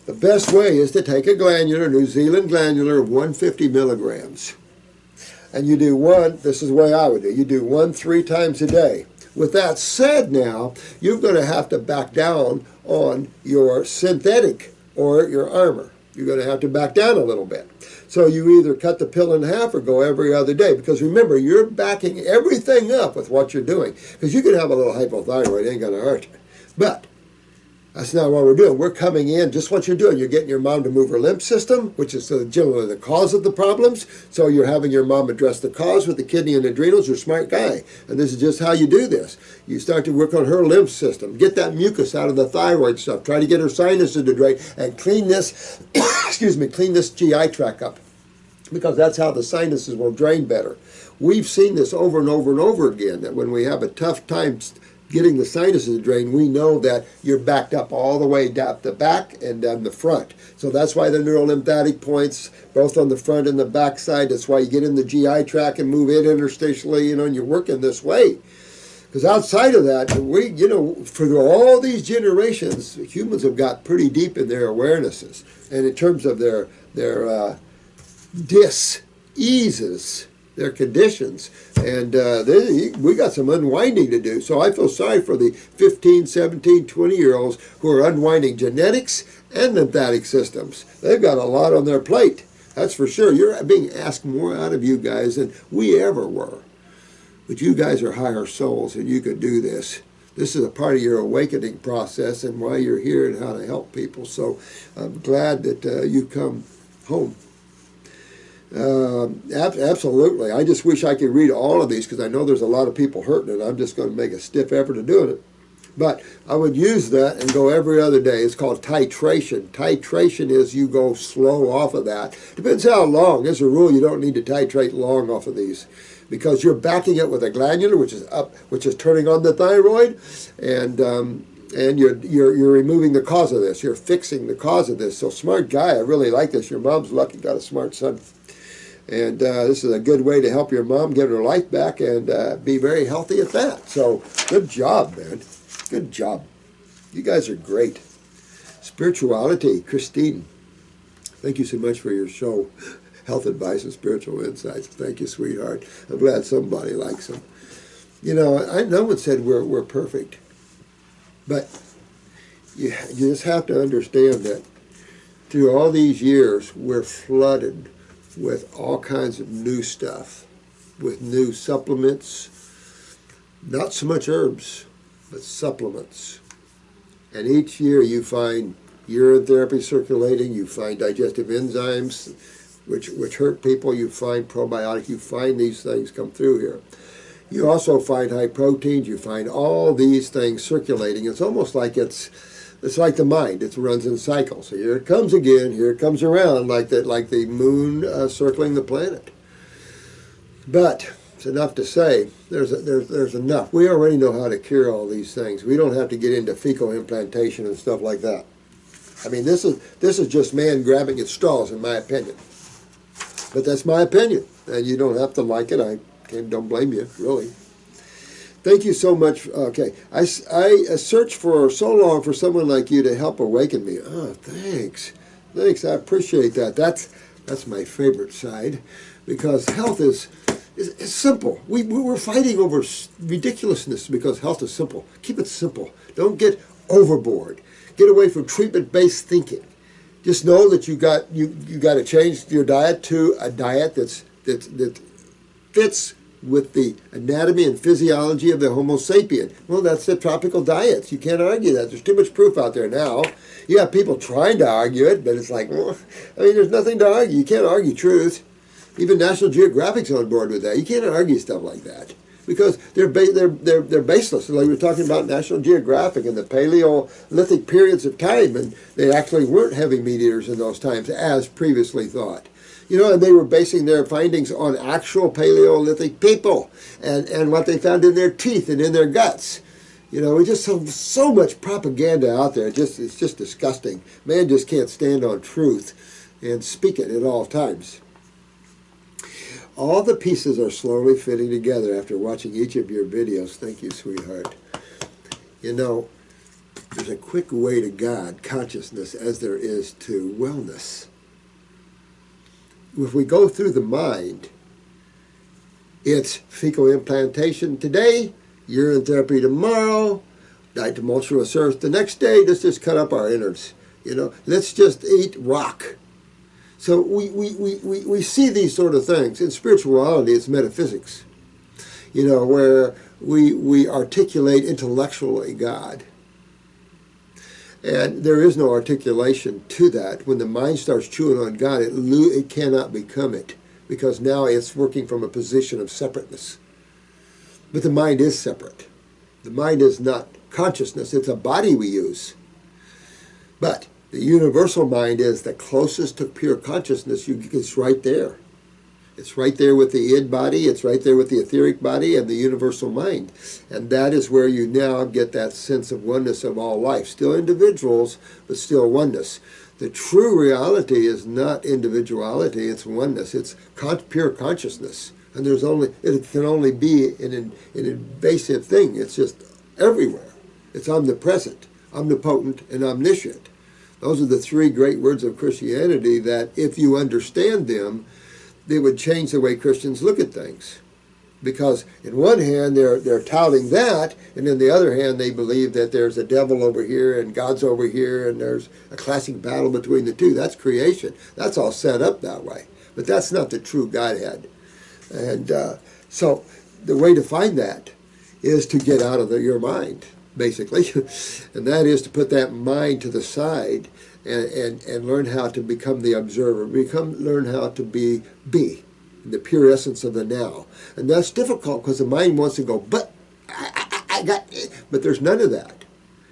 the best way is to take a glandular, New Zealand glandular of 150 milligrams. And you do one, this is the way I would do, you do 1 3 times a day. With that said now, you're going to have to back down on your synthetic or your Armor. You're going to have to back down a little bit. So you either cut the pill in half or go every other day. Because remember, you're backing everything up with what you're doing. Because you can have a little hypothyroid, it ain't going to hurt you. But that's not what we're doing. We're coming in, just what you're doing. You're getting your mom to move her lymph system, which is generally the cause of the problems. So you're having your mom address the cause with the kidney and adrenals. You're a smart guy. And this is just how you do this. You start to work on her lymph system. Get that mucus out of the thyroid stuff. Try to get her sinuses to drain and clean this, excuse me, clean this GI tract up. Because that's how the sinuses will drain better. We've seen this over and over and over again, that when we have a tough time getting the sinuses drained, we know that you're backed up all the way down the back and down the front. So that's why the neurolymphatic points, both on the front and the back side, that's why you get in the GI tract and move it interstitially, you know, and you're working this way. Because outside of that, we, you know, for all these generations, humans have got pretty deep in their awarenesses. And in terms of their dis-eases, their conditions, and we got some unwinding to do. So I feel sorry for the 15, 17, 20-year-olds who are unwinding genetics and lymphatic systems. They've got a lot on their plate, that's for sure. You're being asked more out of you guys than we ever were. But you guys are higher souls, and you could do this. This is a part of your awakening process and why you're here and how to help people. So I'm glad that you come home. Absolutely. I just wish I could read all of these because I know there's a lot of people hurting, and I'm just going to make a stiff effort of doing it. But I would use that and go every other day. It's called titration. Titration is you go slow off of that. Depends how long. As a rule, you don't need to titrate long off of these because you're backing it with a glandular, which is up, which is turning on the thyroid, and you're removing the cause of this. You're fixing the cause of this. So smart guy. I really like this. Your mom's lucky, got a smart son. And this is a good way to help your mom get her life back and be very healthy at that. So good job, man. Good job. You guys are great. Spirituality, Christine. Thank you so much for your show. Health advice and spiritual insights. Thank you, sweetheart. I'm glad somebody likes them. You know, no one said we're perfect. But you just have to understand that through all these years, we're flooded with all kinds of new stuff, with new supplements, not so much herbs, but supplements. And each year you find urine therapy circulating, you find digestive enzymes, which hurt people, you find probiotic, you find these things come through here. You also find high proteins, you find all these things circulating. It's almost like it's like the mind. It runs in cycles. So here it comes again. Here it comes around like the moon circling the planet. But it's enough to say there's enough. We already know how to cure all these things. We don't have to get into fecal implantation and stuff like that. I mean, this is just man grabbing at straws, in my opinion. But that's my opinion, and you don't have to like it. I don't blame you, really. Thank you so much. Okay, I searched for so long for someone like you to help awaken me. Oh, thanks. Thanks, I appreciate that. That's my favorite side, because health is simple. We're fighting over ridiculousness because health is simple. Keep it simple. Don't get overboard. Get away from treatment-based thinking. Just know that you got to change your diet to a diet that fits with the anatomy and physiology of the Homo sapien. Well, that's the tropical diets. You can't argue that. There's too much proof out there now. You have people trying to argue it, but it's like, well, I mean, there's nothing to argue. You can't argue truth. Even National Geographic's on board with that. You can't argue stuff like that because they're baseless. Like we were talking about National Geographic and the Paleolithic periods of time, and they actually weren't having meat eaters in those times as previously thought. You know, and they were basing their findings on actual Paleolithic people and what they found in their teeth and in their guts. You know, we just so much propaganda out there. It's just disgusting. Man just can't stand on truth and speak it at all times. All the pieces are slowly fitting together after watching each of your videos. Thank you, sweetheart. You know, there's a quick way to God consciousness as there is to wellness. If we go through the mind, it's fecal implantation today, urine therapy tomorrow, ditumultuous earth the next day. Let's just cut up our innards. You know, let's just eat rock. So we see these sort of things. In spirituality, it's metaphysics, you know, where we articulate intellectually God. And there is no articulation to that. When the mind starts chewing on God, it cannot become it, because now it's working from a position of separateness. But the mind is separate. The mind is not consciousness. It's a body we use. But the universal mind is the closest to pure consciousness. It's right there. It's right there with the id body. It's right there with the etheric body and the universal mind. And that is where you now get that sense of oneness of all life. Still individuals, but still oneness. The true reality is not individuality, it's oneness. It's pure consciousness. And it can only be an invasive thing. It's just everywhere. It's omnipresent, omnipotent, and omniscient. Those are the three great words of Christianity that, if you understand them, they would change the way Christians look at things. Because in one hand, they're touting that, and in the other hand, they believe that there's a devil over here and God's over here, and there's a classic battle between the two. That's creation. That's all set up that way. But that's not the true Godhead. And so the way to find that is to get out of your mind, basically. And that is to put that mind to the side and learn how to become the observer, learn how to be in the pure essence of the now. And that's difficult because the mind wants to go, but but there's none of that.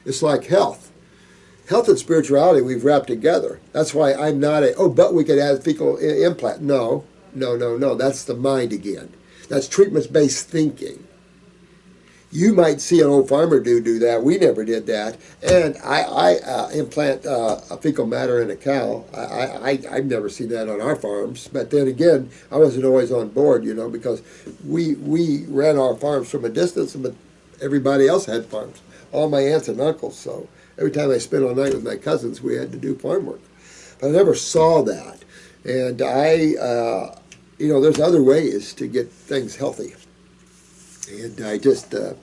It's like health. Health and spirituality we've wrapped together. That's why I'm not but we could add fecal implant. No. That's the mind again. That's treatment-based thinking. You might see an old farmer do that. We never did that. And I implant a fecal matter in a cow. I've never seen that on our farms. But then again, I wasn't always on board, you know, because we ran our farms from a distance, but everybody else had farms. All my aunts and uncles. So every time I spent all night with my cousins, we had to do farm work. But I never saw that. And there's other ways to get things healthy. And I just, let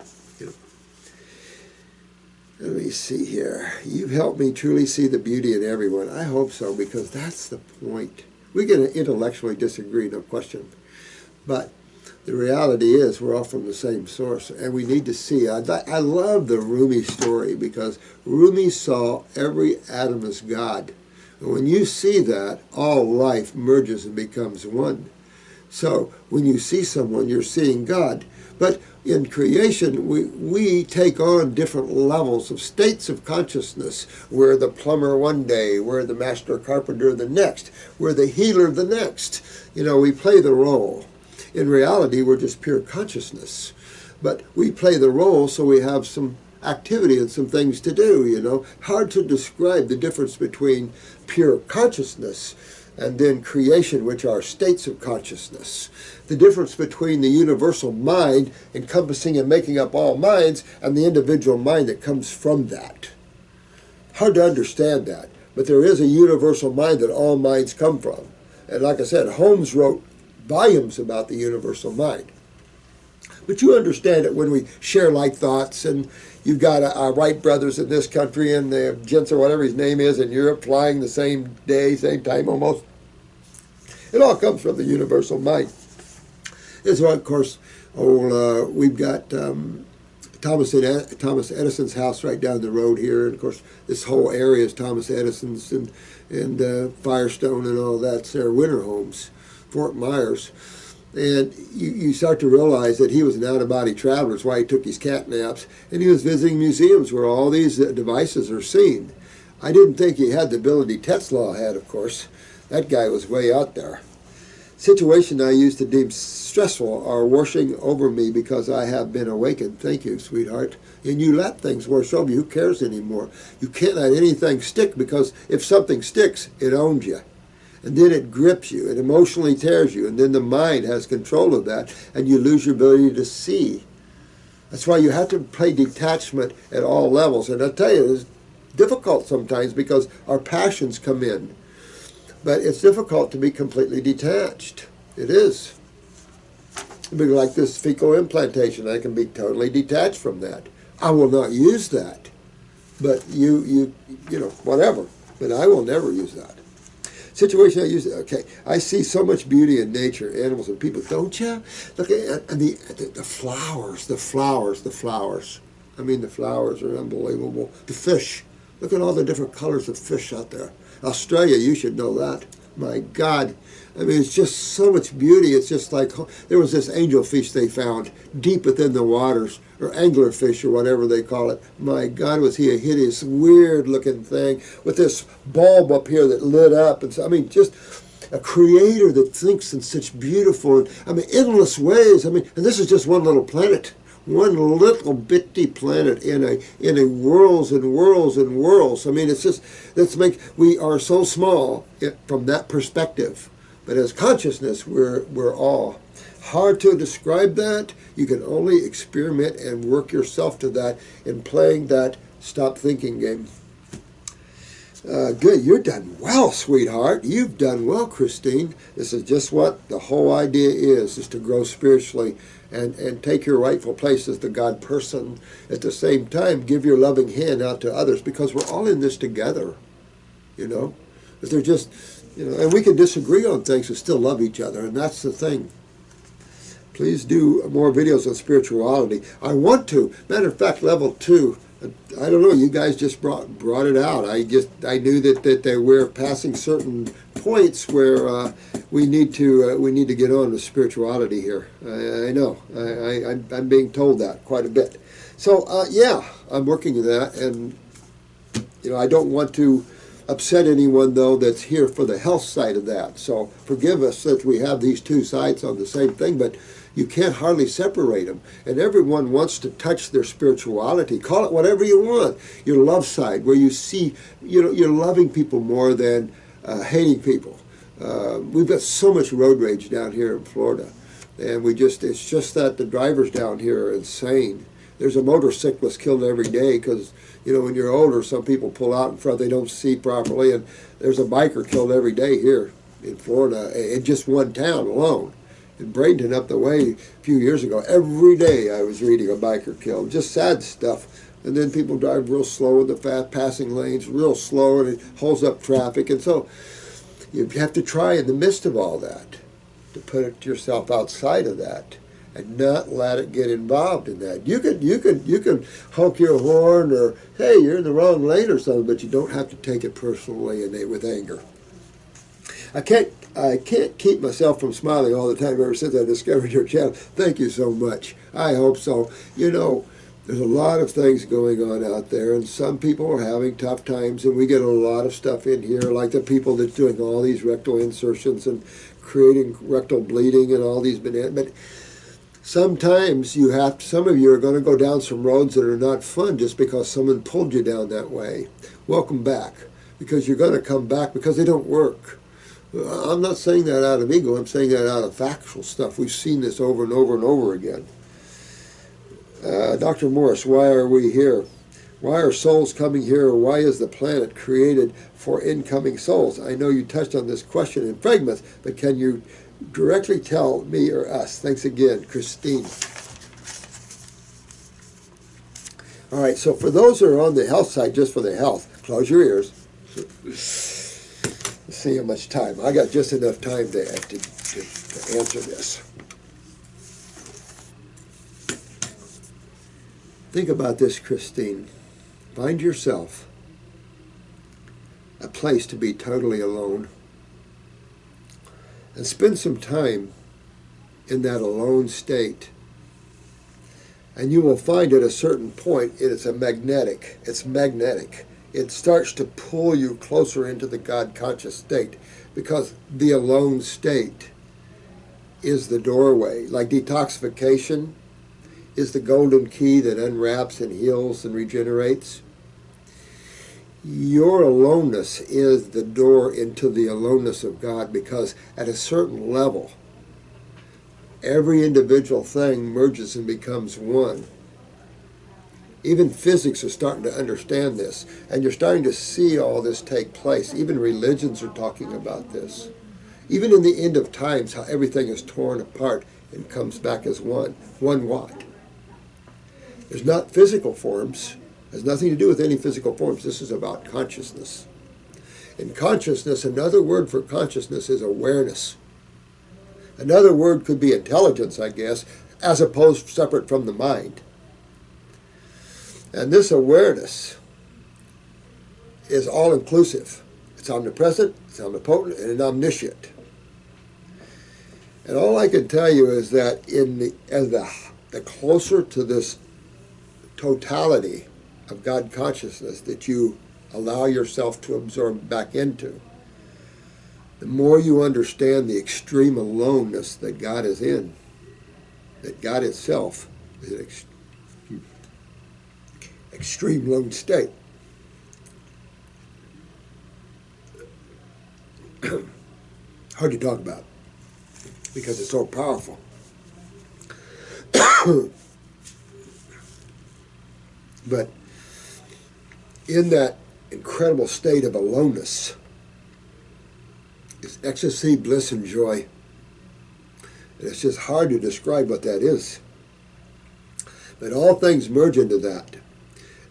me see here. You've helped me truly see the beauty in everyone. I hope so, because that's the point. We can intellectually disagree, no question. But the reality is we're all from the same source, and we need to see. I love the Rumi story, because Rumi saw every atom as God. And when you see that, all life merges and becomes one. So when you see someone, you're seeing God. But in creation, we take on different levels of states of consciousness. We're the plumber one day, we're the master carpenter the next, we're the healer the next. You know, we play the role. In reality, we're just pure consciousness. But we play the role so we have some activity and some things to do, you know. Hard to describe the difference between pure consciousness and then creation, which are states of consciousness. The difference between the universal mind encompassing and making up all minds and the individual mind that comes from that. Hard to understand that, but there is a universal mind that all minds come from. And like I said, Holmes wrote volumes about the universal mind. But you understand it when we share like thoughts, and you've got our Wright brothers in this country and the gents or whatever his name is in Europe flying the same day, same time almost. It all comes from the universal mind. And so, of course, we've got Thomas Edison's house right down the road here. And, of course, this whole area is Thomas Edison's and Firestone and all that's their winter homes, Fort Myers. And you start to realize that he was an out-of-body traveler. That's why he took his cat naps. And he was visiting museums where all these devices are seen. I didn't think he had the ability Tesla had, of course. That guy was way out there. Situations I used to deem stressful are washing over me because I have been awakened. Thank you, sweetheart. And you let things wash over you. Who cares anymore? You can't let anything stick, because if something sticks, it owns you. And then it grips you. It emotionally tears you. And then the mind has control of that, and you lose your ability to see. That's why you have to play detachment at all levels. And I tell you, it's difficult sometimes because our passions come in. But it's difficult to be completely detached. It is. It'd be like this fecal implantation. I can be totally detached from that. I will not use that. But you know, whatever. But I will never use that. Situation I use, okay, I see so much beauty in nature, animals and people, don't you? Look at the flowers, the flowers. I mean, the flowers are unbelievable. The fish. Look at all the different colors of fish out there. Australia, you should know that. My God. I mean, it's just so much beauty. It's just like, there was this angelfish they found deep within the waters, or anglerfish, or whatever they call it. My God, was he a hideous, weird-looking thing with this bulb up here that lit up. And so, I mean, just a creator that thinks in such beautiful, I mean, endless ways. I mean, and this is just one little planet. One little bitty planet in a worlds and worlds and worlds. I mean, it's just, we are so small from that perspective. But as consciousness, we're all. Hard to describe that. You can only experiment and work yourself to that in playing that stop thinking game. Good, you're done well, sweetheart. You've done well, Christine. This is just what the whole idea is to grow spiritually and take your rightful place as the God person. At the same time, give your loving hand out to others, because we're all in this together, you know. If they're just, you know, and we can disagree on things and still love each other, and that's the thing. Please do more videos on spirituality. I want to. Matter of fact, level 2. I don't know. You guys just brought it out. I knew that they were passing certain points where we need to get on with spirituality here. I know. I'm being told that quite a bit. So yeah, I'm working on that, and you know, I don't want to upset anyone though that's here for the health side of that. So forgive us that we have these two sides on the same thing, but you can't hardly separate them. And everyone wants to touch their spirituality. Call it whatever you want. Your love side, where you see, you know, you're loving people more than hating people. We've got so much road rage down here in Florida. And it's just that the drivers down here are insane. There's a motorcyclist killed every day because, you know, when you're older, some people pull out in front, they don't see properly. And there's a biker killed every day here in Florida, in just one town alone. In Bradenton up the way a few years ago, every day I was reading a biker killed. Just sad stuff. And then people drive real slow in the fast passing lanes, real slow, and it holds up traffic. And so you have to try in the midst of all that to put yourself outside of that and not let it get involved in that. You can honk your horn or, hey, you're in the wrong lane or something, but you don't have to take it personally and with anger. I can't keep myself from smiling all the time ever since I discovered your channel. Thank you so much. I hope so. You know, there's a lot of things going on out there, and some people are having tough times, and we get a lot of stuff in here, like the people that's doing all these rectal insertions and creating rectal bleeding and all these bananas. But sometimes some of you are going to go down some roads that are not fun just because someone pulled you down that way. Welcome back, because you're going to come back because they don't work. I'm not saying that out of ego. I'm saying that out of factual stuff. We've seen this over and over and over again. Dr. Morris, why are we here? Why are souls coming here? Why is the planet created for incoming souls? I know you touched on this question in fragments, but can you directly tell me or us? Thanks again, Christine. All right, so for those who are on the health side, just for the health, close your ears. Let's see how much time. I got just enough time to answer this. Think about this, Christine. Find yourself a place to be totally alone and spend some time in that alone state. And you will find at a certain point it's magnetic. It starts to pull you closer into the God conscious state, because the alone state is the doorway. Like detoxification is the golden key that unwraps and heals and regenerates. Your aloneness is the door into the aloneness of God, because at a certain level, every individual thing merges and becomes one. Even physics are starting to understand this, and you're starting to see all this take place. Even religions are talking about this. Even in the end of times, how everything is torn apart and comes back as one. One what? There's not physical forms. It has nothing to do with any physical forms. This is about consciousness. And consciousness, another word for consciousness is awareness. Another word could be intelligence, I guess, as opposed separate from the mind. And this awareness is all-inclusive. It's omnipresent, it's omnipotent, and omniscient. And all I can tell you is that the closer to this totality of God consciousness that you allow yourself to absorb back into, the more you understand the extreme aloneness that God is in, that God itself is an extreme lone state. Hard to talk about because it's so powerful. But in that incredible state of aloneness is ecstasy, bliss, and joy. And it's just hard to describe what that is. But all things merge into that.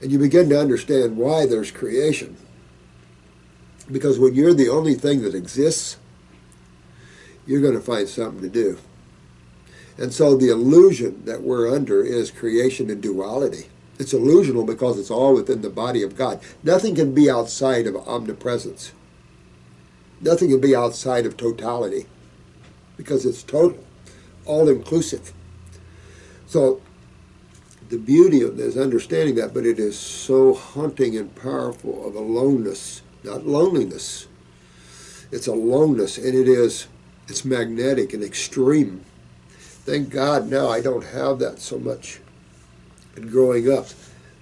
And you begin to understand why there's creation. Because when you're the only thing that exists, you're going to find something to do. And so the illusion that we're under is creation and duality. It's illusional because it's all within the body of God. Nothing can be outside of omnipresence. Nothing can be outside of totality because it's total, all-inclusive. So the beauty of this, understanding that, but it is so haunting and powerful of aloneness, not loneliness. It's aloneness, and it's magnetic and extreme. Thank God now I don't have that so much. And growing up,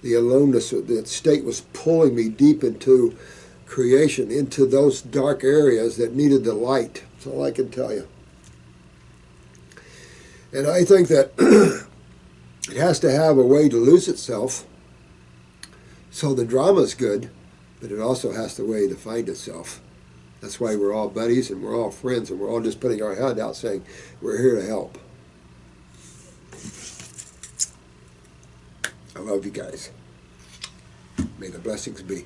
the aloneness of that state was pulling me deep into creation, into those dark areas that needed the light. That's all I can tell you. And I think that it has to have a way to lose itself. So the drama's good, but it also has the way to find itself. That's why we're all buddies and we're all friends and we're all just putting our hand out saying, we're here to help. I love you guys. May the blessings be.